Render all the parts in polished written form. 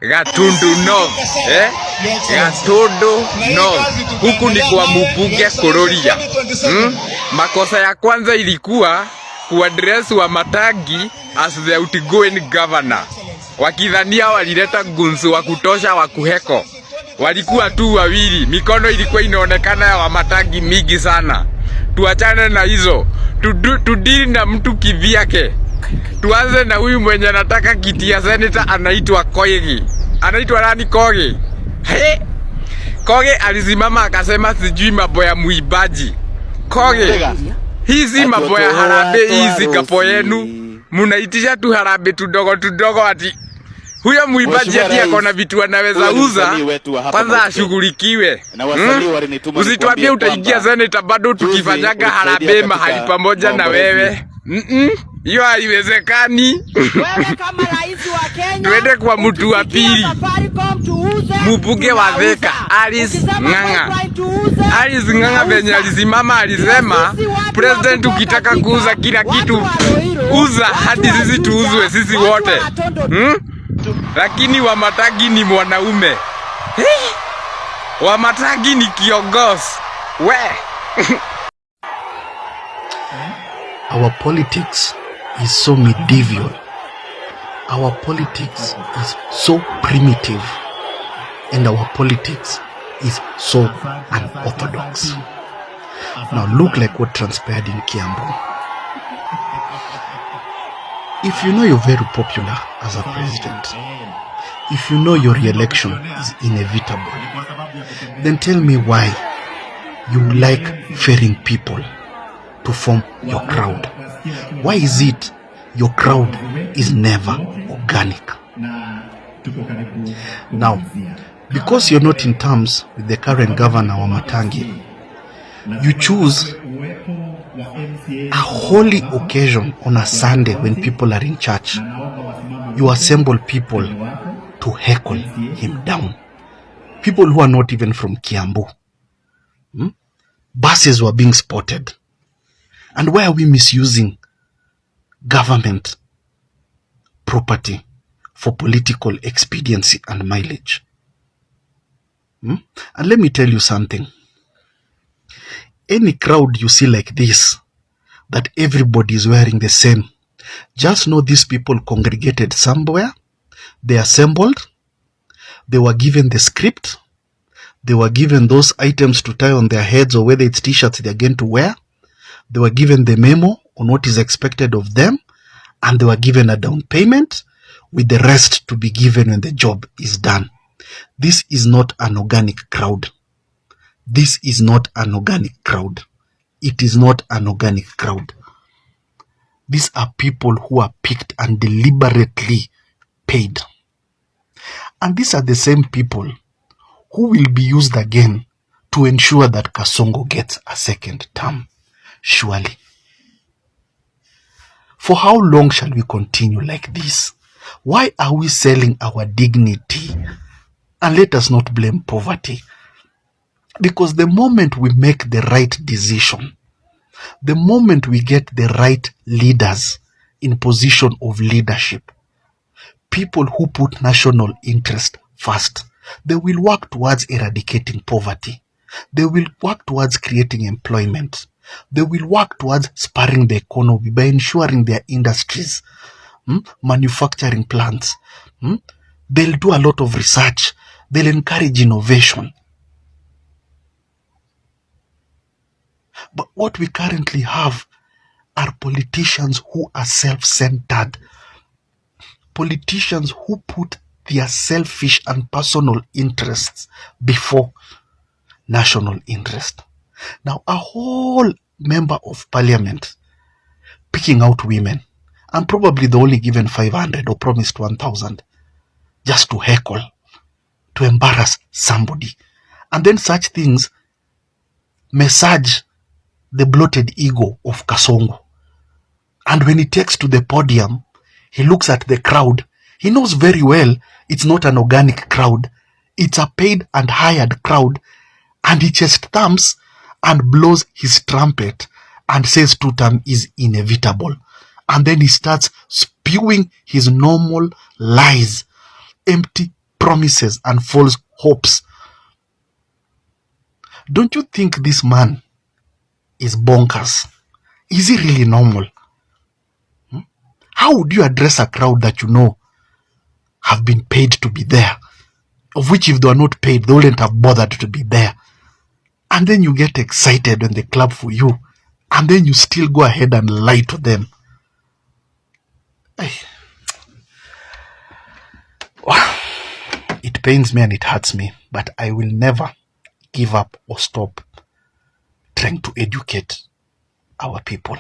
Gatundu North, Gatundu North. Huku ni kwa mbunge Kuroria. Makosa ya kwanza ilikuwa kuaddress Wamatangi as the outgoing governor. Wakidhania walileta gunzi wa kutosha wa kuheko. Walikuwa tu wawili, mikono ilikuwa inaonekana ya Wamatangi mingi sana. Tuachane na hizo. Tudili na mtu kivyake. Tuanze na huyu mwenye anataka kiti ya senator, anaitwa Koigi. Anaitwa nani Koigi? He? Koigi alisimama akasema sijui mambo ya muibaji. Koigi, hizi mambo ya harambee hizi kapo yenu, munaitisha tu harambee tudogo ati huyo muibaji ati akona vitu anaweza uza, kwanza ashughulikiwe. Usituambie utaingia senator bado tukifanyaga harambee mahali pamoja na wewe. Hiyo haiwezekani. Wewe kama rais wa Kenya, twende kwa mtu wa pili. Mbunge wa Thika, Alice Ng'ang'a. Alice Ng'ang'a venye alisimama alisema, president ukitaka kuuza kila kitu, uza hadi sisi tuuzwe sisi wote. Lakini Wamatangi ni mwanaume. Wamatangi ni kiongozi. We. Our politics is so medieval. Our politics is so primitive. And our politics is so unorthodox. Now look like what transpired in Kiambu. If you know you're very popular as a president, if you know your re-election is inevitable, then tell me why you like fearing people to form your crowd. Why is it your crowd is never organic? Now, because you're not in terms with the current governor Wamatangi, you choose a holy occasion on a Sunday when people are in church. You assemble people to heckle him down. People who are not even from Kiambu. Buses were being spotted. And why are we misusing government property for political expediency and mileage? And let me tell you something. Any crowd you see like this, that everybody is wearing the same, just know these people congregated somewhere, they assembled, they were given the script, they were given those items to tie on their heads, or whether it's t-shirts they're going to wear. They were given the memo on what is expected of them, and they were given a down payment with the rest to be given when the job is done. This is not an organic crowd. This is not an organic crowd. It is not an organic crowd. These are people who are picked and deliberately paid. And these are the same people who will be used again to ensure that Kasongo gets a second term. Surely. For how long shall we continue like this? Why are we selling our dignity? And let us not blame poverty. Because the moment we make the right decision, the moment we get the right leaders in position of leadership, people who put national interest first, they will work towards eradicating poverty. They will work towards creating employment. They will work towards spurring the economy by ensuring their industries, manufacturing plants. They'll do a lot of research. They'll encourage innovation. But what we currently have are politicians who are self-centered. Politicians who put their selfish and personal interests before national interest. Now, a whole member of parliament picking out women, and probably they only given 500 or promised 1,000 just to heckle, to embarrass somebody. And then such things massage the bloated ego of Kasongo. And when he takes to the podium, he looks at the crowd. He knows very well it's not an organic crowd. It's a paid and hired crowd. And he chest thumps and blows his trumpet and says two-term is inevitable. And then he starts spewing his normal lies, empty promises and false hopes. Don't you think this man is bonkers? Is he really normal? How would you address a crowd that you know have been paid to be there, of which if they were not paid, they wouldn't have bothered to be there? And then you get excited when they clap for you, and then you still go ahead and lie to them. It pains me and it hurts me, but I will never give up or stop trying to educate our people.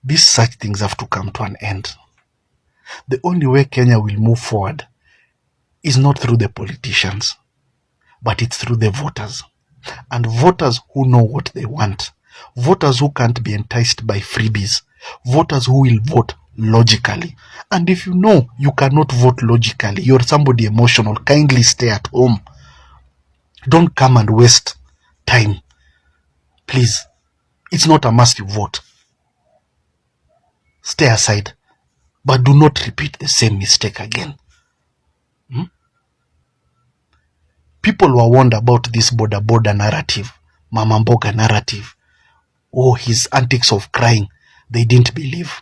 These such things have to come to an end. The only way Kenya will move forward is not through the politicians, but it's through the voters. And voters who know what they want. Voters who can't be enticed by freebies. Voters who will vote logically. And if you know you cannot vote logically, you're somebody emotional, kindly stay at home. Don't come and waste time. Please. It's not a must you vote. Stay aside. But do not repeat the same mistake again. People were warned about this border narrative, Mama Mboga narrative. Oh, his antics of crying. They didn't believe.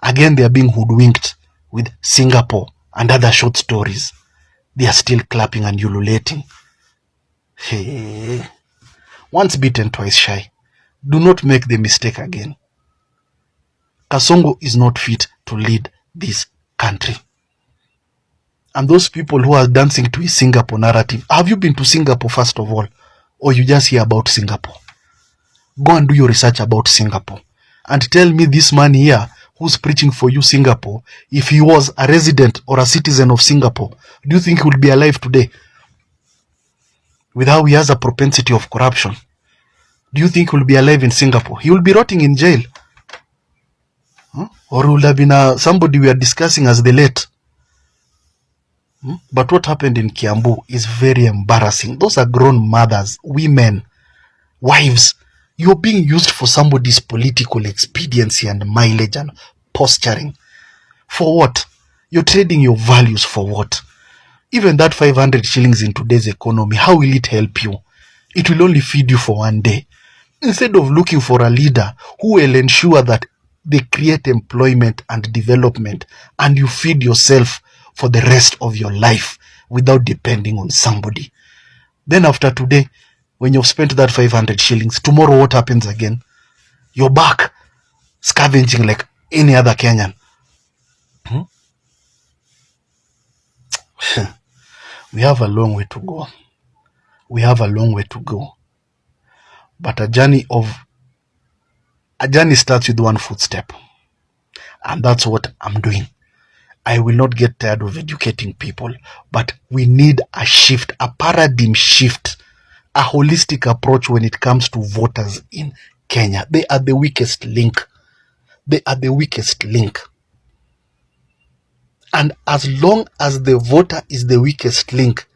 Again, they are being hoodwinked with Singapore and other short stories. They are still clapping and ululating. Hey. Once bitten, twice shy. Do not make the mistake again. Kasongo is not fit to lead this country. And those people who are dancing to his Singapore narrative, have you been to Singapore first of all? Or you just hear about Singapore? Go and do your research about Singapore. And tell me this man here who's preaching for you Singapore, if he was a resident or a citizen of Singapore, do you think he would be alive today? With how he has a propensity of corruption. Do you think he will be alive in Singapore? He will be rotting in jail. Or he would have been somebody we are discussing as the late. But what happened in Kiambu is very embarrassing. Those are grown mothers, women, wives. You're being used for somebody's political expediency and mileage and posturing. For what? You're trading your values for what? Even that 500 shillings in today's economy, how will it help you? It will only feed you for one day. Instead of looking for a leader who will ensure that they create employment and development and you feed yourself for the rest of your life without depending on somebody. Then after today, when you've spent that 500 shillings, tomorrow what happens again? You're back scavenging like any other Kenyan. We have a long way to go. We have a long way to go. But a journey starts with one footstep. And that's what I'm doing. I will not get tired of educating people, but we need a shift, a paradigm shift, a holistic approach when it comes to voters in Kenya. They are the weakest link. They are the weakest link. And as long as the voter is the weakest link,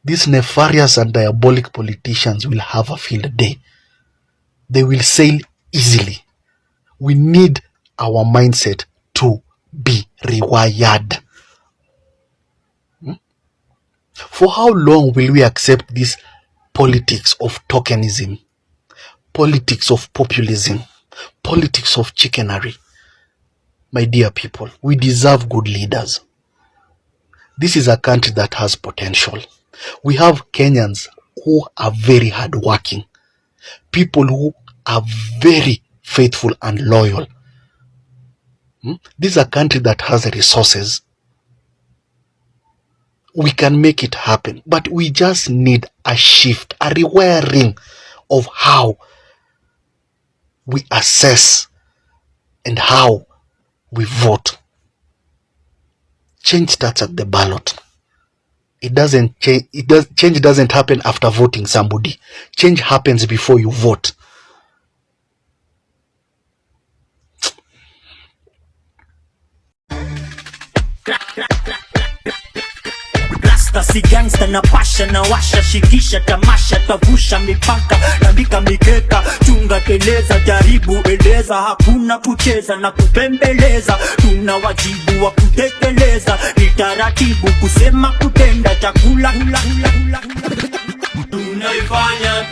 these nefarious and diabolic politicians will have a field day. They will sail easily. We need our mindset to be rewired. For how long will we accept this politics of tokenism, politics of populism, politics of chickenery? My dear people, we deserve good leaders. This is a country that has potential. We have Kenyans who are very hardworking, people who are very faithful and loyal. This is a country that has resources. We can make it happen, but we just need a shift, a rewiring of how we assess and how we vote. Change starts at the ballot. Change doesn't happen after voting somebody. Change happens before you vote. kasi gangsta na pasha na washa, shikisha tamasha, tavusha mipaka, nambika mikeka, chunga teleza, jaribu eleza, hakuna kucheza na kupembeleza, tuna wajibu wa kutekeleza, ni taratibu kusema kutenda, chakula hula hula hula hula, tunaifanya